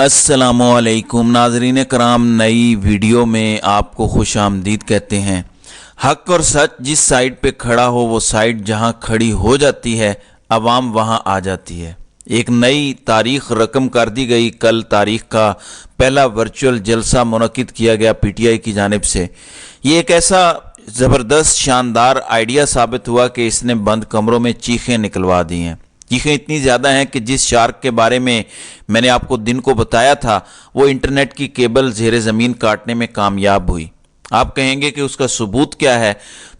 अस्सलामुअलैकुम नाजरीन कराम, नई वीडियो में आपको खुश आमदीद कहते हैं। हक और सच जिस साइड पे खड़ा हो वो साइड जहां खड़ी हो जाती है, अवाम वहां आ जाती है। एक नई तारीख रकम कर दी गई। कल तारीख का पहला वर्चुअल जलसा मुनक्किद किया गया पीटीआई की जानिब से। ये एक ऐसा ज़बरदस्त शानदार आइडिया साबित हुआ कि इसने बंद कमरों में चीखें निकलवा दी हैं। चीखें इतनी ज़्यादा हैं कि जिस शार्क के बारे में मैंने आपको दिन को बताया था वो इंटरनेट की केबल ज़ेरे ज़मीन काटने में कामयाब हुई। आप कहेंगे कि उसका सबूत क्या है,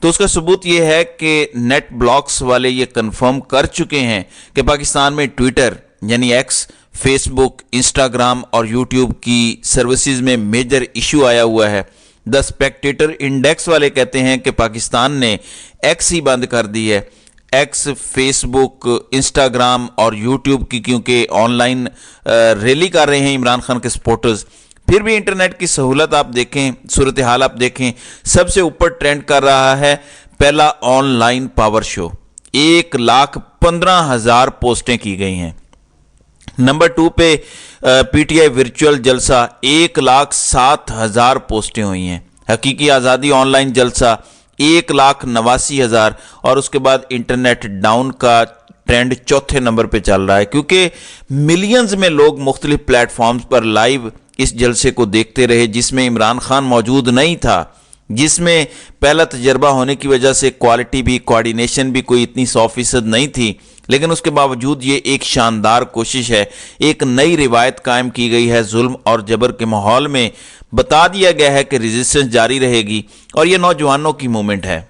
तो उसका सबूत ये है कि नेट ब्लॉक्स वाले ये कंफर्म कर चुके हैं कि पाकिस्तान में ट्विटर यानी एक्स, फेसबुक, इंस्टाग्राम और यूट्यूब की सर्विसेज में मेजर इशू आया हुआ है। द स्पेक्टेटर इंडेक्स वाले कहते हैं कि पाकिस्तान ने एक्स ही बंद कर दी है। एक्स, फेसबुक, इंस्टाग्राम और यूट्यूब की क्योंकि ऑनलाइन रैली कर रहे हैं इमरान खान के सपोर्टर्स। फिर भी इंटरनेट की सहूलत आप देखें, सूरत हाल आप देखें, सबसे ऊपर ट्रेंड कर रहा है पहला ऑनलाइन पावर शो। 1,15,000 पोस्टें की गई हैं। नंबर 2 पे पीटीआई वर्चुअल जलसा 1,07,000 पोस्टें हुई हैं। हकीकी आज़ादी ऑनलाइन जलसा 1,89,000 और उसके बाद इंटरनेट डाउन का ट्रेंड चौथे नंबर पे चल रहा है क्योंकि मिलियंस में लोग मुख्तलिफ प्लेटफॉर्म्स पर लाइव इस जलसे को देखते रहे, जिसमें इमरान खान मौजूद नहीं था, जिसमें पहला तजर्बा होने की वजह से क्वालिटी भी, कोऑर्डिनेशन भी कोई इतनी 100% नहीं थी। लेकिन उसके बावजूद ये एक शानदार कोशिश है। एक नई रिवायत कायम की गई है। जुल्म और जबर के माहौल में बता दिया गया है कि रेजिस्टेंस जारी रहेगी और ये नौजवानों की मूवमेंट है।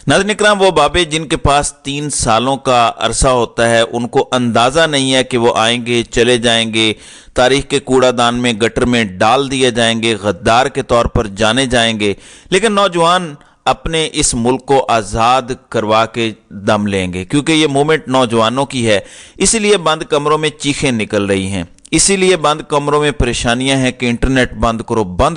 नाज़रीन इकराम, वो बाबे जिनके पास 3 सालों का अरसा होता है, उनको अंदाज़ा नहीं है कि वो आएंगे, चले जाएंगे, तारीख के कूड़ादान में, गटर में डाल दिए जाएंगे, गद्दार के तौर पर जाने जाएंगे। लेकिन नौजवान अपने इस मुल्क को आज़ाद करवा के दम लेंगे क्योंकि ये मूवमेंट नौजवानों की है। इसीलिए बंद कमरों में चीखें निकल रही हैं, इसीलिए बंद कमरों में परेशानियां हैं कि इंटरनेट बंद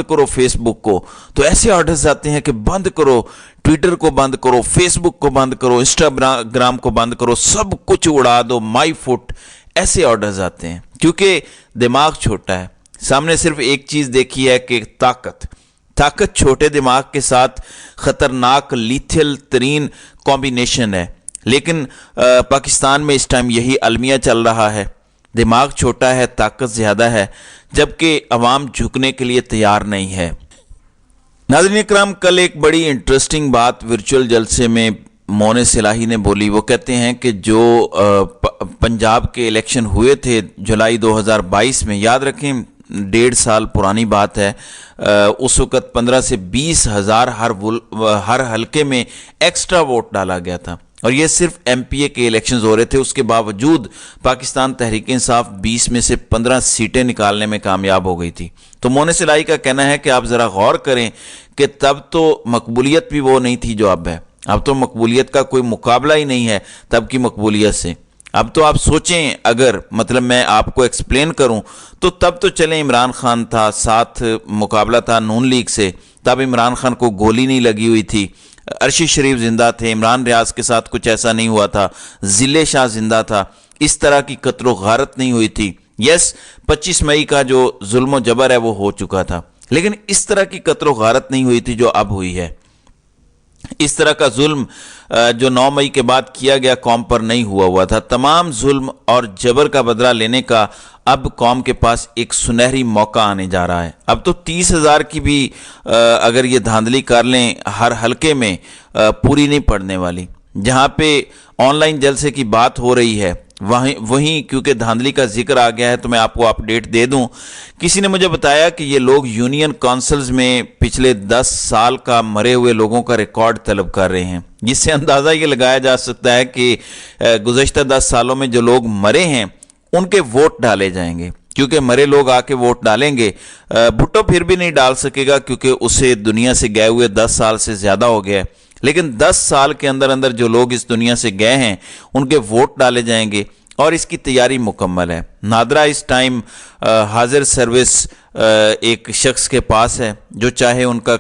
करो फेसबुक को। तो ऐसे ऑर्डर्स आते हैं कि बंद करो ट्विटर को, बंद करो फेसबुक को, बंद करो इंस्टाग्राम को, बंद करो, सब कुछ उड़ा दो, माई फुट। ऐसे ऑर्डर्स आते हैं क्योंकि दिमाग छोटा है। सामने सिर्फ एक चीज़ देखी है कि ताकत छोटे दिमाग के साथ खतरनाक लीथल तरीन कॉम्बिनेशन है। लेकिन पाकिस्तान में इस टाइम यही अलमिया चल रहा है। दिमाग छोटा है, ताकत ज़्यादा है, जबकि अवाम झुकने के लिए तैयार नहीं है। नाज़रीन इकराम, कल एक बड़ी इंटरेस्टिंग बात वर्चुअल जलसे में मोने सिलाही ने बोली। वो कहते हैं कि जो पंजाब के इलेक्शन हुए थे जुलाई 2022 में, याद रखें 1.5 साल पुरानी बात है, उस वक़्त 15 से 20 हज़ार हर हलके में एक्स्ट्रा वोट डाला गया था और ये सिर्फ एमपीए के इलेक्शंस हो रहे थे। उसके बावजूद पाकिस्तान तहरीक इंसाफ 20 में से 15 सीटें निकालने में कामयाब हो गई थी। तो मोने सिलाई का कहना है कि आप ज़रा गौर करें कि तब तो मकबूलियत भी वो नहीं थी जो अब है। अब तो मकबूलियत का कोई मुकाबला ही नहीं है तब की मकबूलियत से। अब तो आप सोचें, अगर मतलब मैं आपको एक्सप्लेन करूं तो तब तो चले इमरान खान था, साथ मुकाबला था नून लीग से, तब इमरान खान को गोली नहीं लगी हुई थी, अरशी शरीफ जिंदा थे, इमरान रियाज के साथ कुछ ऐसा नहीं हुआ था, जिले शाह जिंदा था, इस तरह की कत्लो गारत नहीं हुई थी। यस, 25 मई का जो जुल्म जबर है वो हो चुका था, लेकिन इस तरह की कत्लो गारत नहीं हुई थी जो अब हुई है। इस तरह का जुल्म जो 9 मई के बाद किया गया कौम पर नहीं हुआ था। तमाम जुल्म और जबर का बदला लेने का अब कौम के पास एक सुनहरी मौका आने जा रहा है। अब तो 30,000 की भी अगर ये धांधली कर लें हर हलके में, पूरी नहीं पड़ने वाली। जहाँ पे ऑनलाइन जलसे की बात हो रही है वहीं क्योंकि धांधली का जिक्र आ गया है तो मैं आपको अपडेट दे दूं। किसी ने मुझे बताया कि ये लोग यूनियन काउंसिल्स में पिछले 10 साल का मरे हुए लोगों का रिकॉर्ड तलब कर रहे हैं, जिससे अंदाज़ा ये लगाया जा सकता है कि गुज़श्ता 10 सालों में जो लोग मरे हैं उनके वोट डाले जाएंगे। क्योंकि मरे लोग आके वोट डालेंगे, भुट्टो फिर भी नहीं डाल सकेगा क्योंकि उसे दुनिया से गए हुए 10 साल से ज़्यादा हो गया है। लेकिन 10 साल के अंदर अंदर जो लोग इस दुनिया से गए हैं उनके वोट डाले जाएंगे और इसकी तैयारी मुकम्मल है। नादरा इस टाइम हाजिर सर्विस एक शख्स के पास है जो चाहे उनका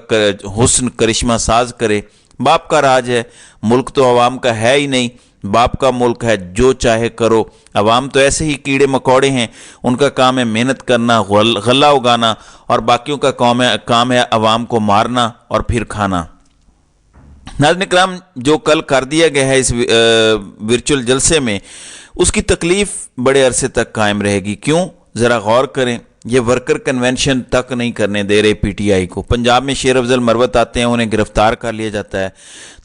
हुस्न करिश्मा साज करे। बाप का राज है, मुल्क तो अवाम का है ही नहीं, बाप का मुल्क है, जो चाहे करो। अवाम तो ऐसे ही कीड़े मकोड़े हैं, उनका काम है मेहनत करना, गल्ला उगाना, और बाकियों का काम है अवाम को मारना और फिर खाना। नाज़रीन इकराम, जो कल कर दिया गया है इस वर्चुअल जलसे में, उसकी तकलीफ बड़े अरसे तक कायम रहेगी। क्यों? ज़रा गौर करें। ये वर्कर कन्वेंशन तक नहीं करने दे रहे पीटीआई को। पंजाब में शेर अफजल मरवत आते हैं, उन्हें गिरफ्तार कर लिया जाता है।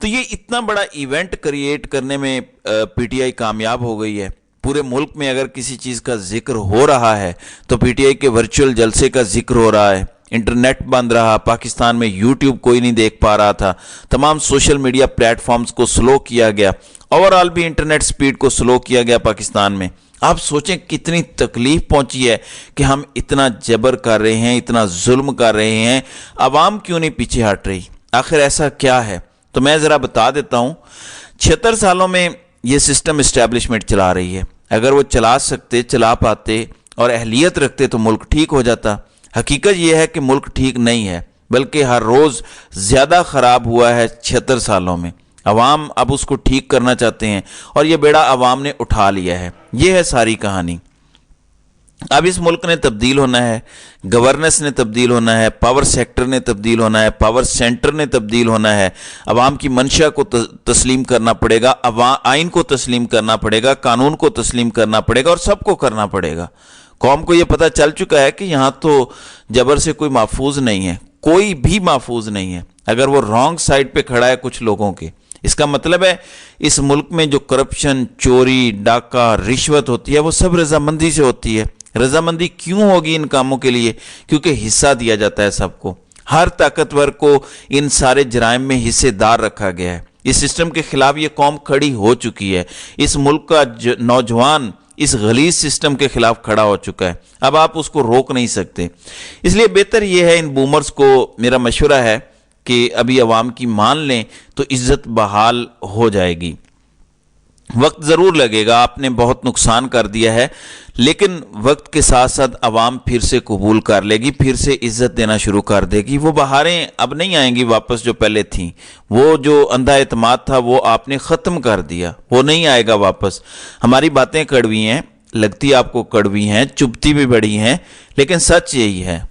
तो ये इतना बड़ा इवेंट क्रिएट करने में पीटीआई कामयाब हो गई है। पूरे मुल्क में अगर किसी चीज़ का जिक्र हो रहा है तो पीटीआई के वर्चुअल जलसे का जिक्र हो रहा है। इंटरनेट बंद रहा, पाकिस्तान में यूट्यूब कोई नहीं देख पा रहा था, तमाम सोशल मीडिया प्लेटफॉर्म्स को स्लो किया गया, ओवरऑल भी इंटरनेट स्पीड को स्लो किया गया पाकिस्तान में। आप सोचें कितनी तकलीफ पहुंची है कि हम इतना जबर कर रहे हैं, इतना जुल्म कर रहे हैं, आवाम क्यों नहीं पीछे हट रही? आखिर ऐसा क्या है? तो मैं ज़रा बता देता हूँ। 76 सालों में ये सिस्टम इस्टेब्लिशमेंट चला रही है। अगर वो चला सकते, चला पाते और अहलियत रखते तो मुल्क ठीक हो जाता। हकीकत यह है कि मुल्क ठीक नहीं है, बल्कि हर रोज़ ज़्यादा ख़राब हुआ है 76 सालों में। अवाम अब उसको ठीक करना चाहते हैं और ये बेड़ा अवाम ने उठा लिया है। ये है सारी कहानी। अब इस मुल्क ने तब्दील होना है, गवर्नेंस ने तब्दील होना है, पावर सेक्टर ने तब्दील होना है, पावर सेंटर ने तब्दील होना है। अवाम की मंशा को तस्लीम करना पड़ेगा, आइन को तस्लीम करना पड़ेगा, कानून को तस्लीम करना पड़ेगा और सबको करना पड़ेगा। कौम को यह पता चल चुका है कि यहाँ तो जबर से कोई महफूज नहीं है, कोई भी महफूज नहीं है। अगर वो रॉन्ग साइड पे खड़ा है कुछ लोगों के, इसका मतलब है इस मुल्क में जो करप्शन, चोरी, डाका, रिश्वत होती है वो सब रजामंदी से होती है। रजामंदी क्यों होगी इन कामों के लिए? क्योंकि हिस्सा दिया जाता है सबको। हर ताकतवर को इन सारे जराइम में हिस्सेदार रखा गया है। इस सिस्टम के खिलाफ ये कौम खड़ी हो चुकी है। इस मुल्क का नौजवान इस गलीज सिस्टम के खिलाफ खड़ा हो चुका है। अब आप उसको रोक नहीं सकते। इसलिए बेहतर यह है, इन बूमर्स को मेरा मशवरा है कि अभी अवाम की मान लें तो इज्जत बहाल हो जाएगी। वक्त ज़रूर लगेगा, आपने बहुत नुकसान कर दिया है, लेकिन वक्त के साथ साथ अवाम फिर से कबूल कर लेगी, फिर से इज्जत देना शुरू कर देगी। वो बहारें अब नहीं आएंगी वापस जो पहले थीं। वो जो अंधा एतमाद था वो आपने ख़त्म कर दिया, वो नहीं आएगा वापस। हमारी बातें कड़वी हैं, लगती आपको कड़वी हैं, चुभती भी बड़ी हैं, लेकिन सच यही है।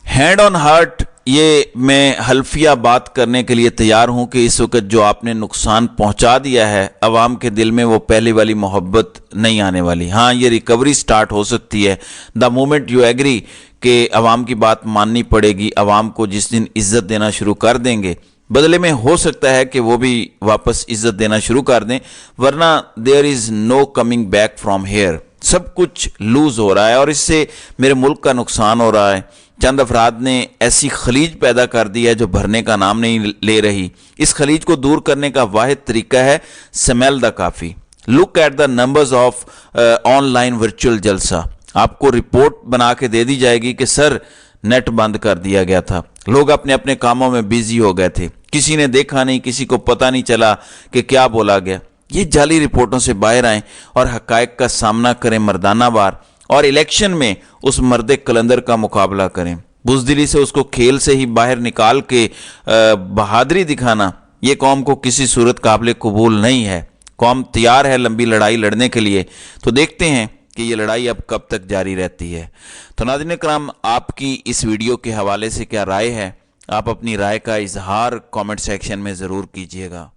हैंड ऑन हार्ट ये मैं हल्फिया बात करने के लिए तैयार हूं कि इस वक्त जो आपने नुकसान पहुंचा दिया है अवाम के दिल में, वो पहले वाली मोहब्बत नहीं आने वाली। हाँ, ये रिकवरी स्टार्ट हो सकती है द मोमेंट यू एग्री कि अवाम की बात माननी पड़ेगी। अवाम को जिस दिन इज्जत देना शुरू कर देंगे, बदले में हो सकता है कि वो भी वापस इज्जत देना शुरू कर दें, वरना there is no coming back from here. सब कुछ लूज हो रहा है और इससे मेरे मुल्क का नुकसान हो रहा है। चंद अफराद ने ऐसी खलीज पैदा कर दी है जो भरने का नाम नहीं ले रही। इस खलीज को दूर करने का वाहिद तरीका है स्मेल द काफ़ी। Look at the numbers of online virtual जलसा। आपको रिपोर्ट बना के दे दी जाएगी कि सर नेट बंद कर दिया गया था, लोग अपने अपने कामों में बिजी हो गए थे, किसी ने देखा नहीं, किसी को पता नहीं चला कि क्या बोला गया। ये जाली रिपोर्टों से बाहर आएं और हकायक का सामना करें मर्दाना वार, और इलेक्शन में उस मर्द कलंदर का मुकाबला करें। बुज़दिली से उसको खेल से ही बाहर निकाल के बहादुरी दिखाना ये कौम को किसी सूरत काबिल कबूल नहीं है। कौम तैयार है लंबी लड़ाई लड़ने के लिए, तो देखते हैं कि ये लड़ाई अब कब तक जारी रहती है। तो नाज़रीन इकराम, आपकी इस वीडियो के हवाले से क्या राय है? आप अपनी राय का इजहार कमेंट सेक्शन में ज़रूर कीजिएगा।